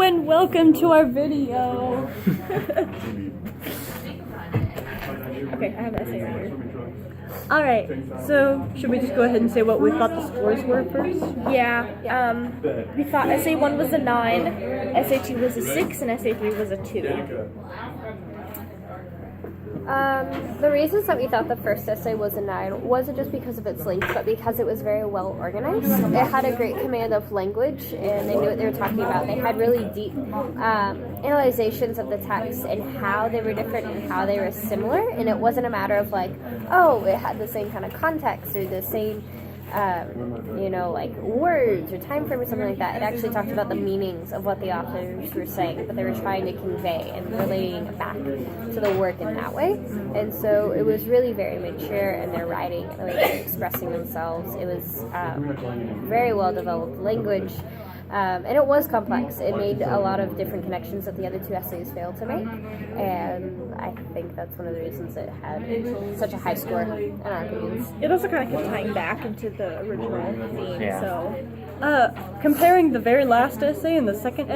and welcome to our video. Okay, I have an essay right here. Alright, so should we just go ahead and say what we thought the scores were first? Yeah, we thought Essay 1 was a 9, Essay 2 was a 6, and Essay 3 was a 2. The reasons that we thought the first essay was a 9 wasn't just because of its length, but because it was very well organized. It had a great command of language, and they knew what they were talking about. They had really deep analyzations of the text and how they were different and how they were similar, and it wasn't a matter of like, oh, it had the same kind of context or the same like words or time frame or something like that. It actually talked about the meanings of what the authors were saying, but they were trying to convey and relating it back to the work in that way. And so it was really very mature in their writing and the way they were expressing themselves. It was very well developed language. And it was complex. It made a lot of different connections that the other two essays failed to make. And I think that's one of the reasons it had such a high score in our opinions. It also kind of kept tying back into the original theme, so... Comparing the very last essay and the second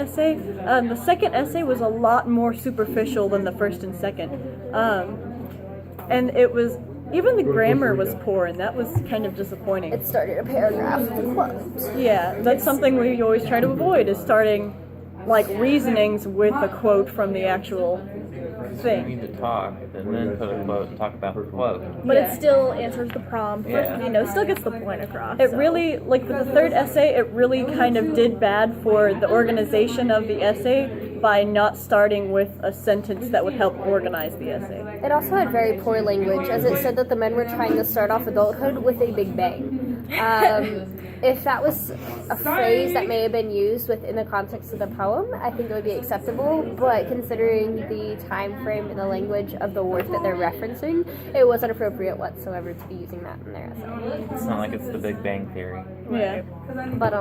essay was a lot more superficial than the first and second. And it was... Even the grammar was poor, and that was kind of disappointing. It started a paragraph with a quote. Yeah, that's something we always try to avoid, is starting, reasonings with a quote from the actual thing. You need to talk, and then put a quote and talk about the quote. But it still answers the prompt, Yeah. still gets the point across. It really, with the third essay, it really kind of did bad for the organization of the essay by not starting with a sentence that would help organize the essay. It also had very poor language, as it said that the men were trying to start off adulthood with a big bang. If that was a phrase that may have been used within the context of the poem, I think it would be acceptable, but considering the time frame and the language of the work that they're referencing, it wasn't appropriate whatsoever to be using that in their essay. It's not like it's the Big Bang Theory. Yeah. But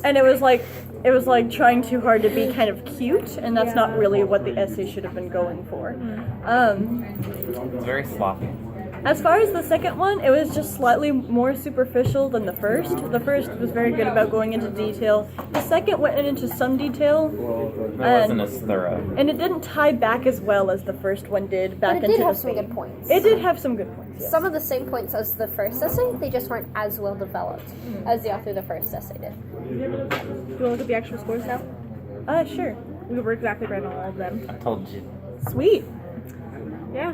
And it was like trying too hard to be kind of cute, and that's not really what the essay should have been going for. It's very sloppy. As far as the second one, it was just slightly more superficial than the first. The first was very good about going into detail. The second went into some detail. It wasn't as thorough. And it didn't tie back as well as the first one did back it into did have the some theme. good points. It did have some good points. Yes. Some of the same points as the first essay, they just weren't as well developed as the author of the first essay did. Do you want to look at the actual scores now? Sure. We were exactly right on all of them. I told you. Sweet. Yeah.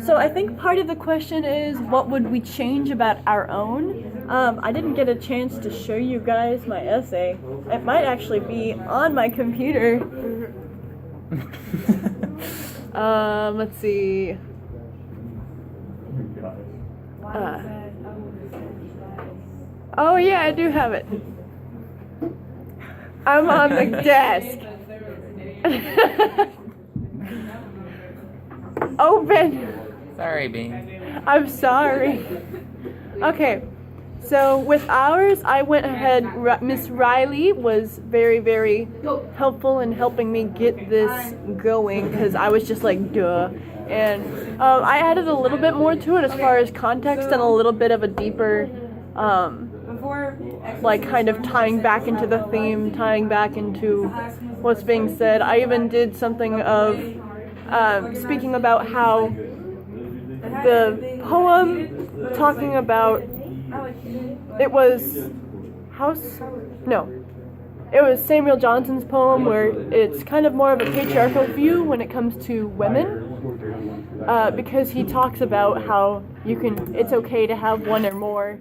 So I think part of the question is, what would we change about our own? I didn't get a chance to show you guys my essay. It might actually be on my computer. Let's see. Oh yeah, I do have it. I'm on the desk. Open. Sorry, Bean. I'm sorry. Okay, so with ours, I went ahead. Miss Riley was very, very helpful in helping me get this going because I was just like, duh. And I added a little bit more to it as far as context and a little bit of a deeper, kind of tying back into the theme, tying back into what's being said. I even did something of speaking about how the poem talking about it was Samuel Johnson's poem where it's kind of more of a patriarchal view when it comes to women, because he talks about how it's okay to have one or more.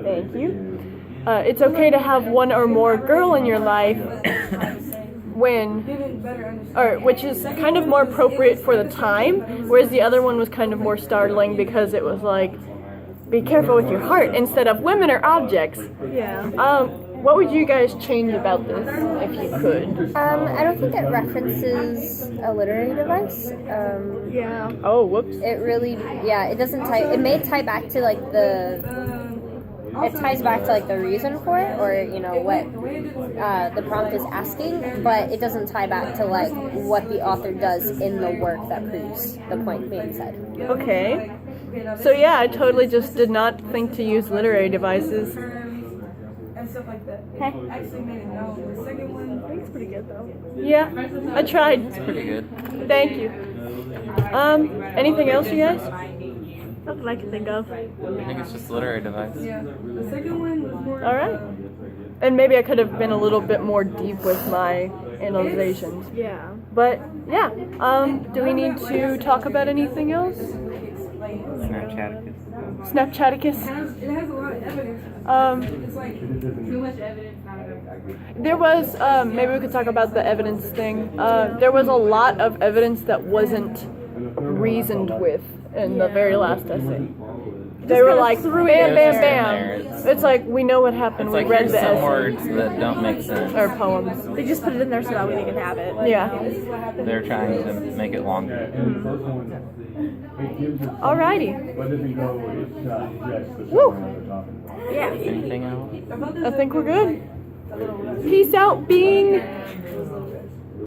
Thank you. It's okay to have one or more girl in your life. Which is kind of more appropriate for the time, whereas the other one was kind of more startling because it was like, be careful with your heart instead of women are objects. Yeah. What would you guys change about this if you could? I don't think it references a literary device. Yeah. Oh, whoops. It really, it doesn't tie, it may tie back to it ties back to the reason for it, or what the prompt is asking, but it doesn't tie back to what the author does in the work that proves the point being said. Okay. So yeah, I totally just did not think to use literary devices. Okay. It's pretty good though. Yeah, I tried. Pretty good. Thank you. Anything else, you guys? Nothing I can think of. I think it's just a literary device. All right. And maybe I could have been a little bit more deep with my analyzations. Yeah. But yeah. Do we need to talk about anything else? Snapchat. Snapchaticus. It has a lot of evidence. It's like too much evidence, not enough argument. There was, maybe we could talk about the evidence thing. There was a lot of evidence that wasn't reasoned with in the very last essay. They were like, bam, bam, bam. It's like, we know what happened. It's We like read here's the some essay. words that don't make sense. Or poems. They just put it in there so that way they can have it. Yeah. They're trying to make it longer. Alrighty. Woo! Yeah. Anything else? I think we're good. Peace out, Bing.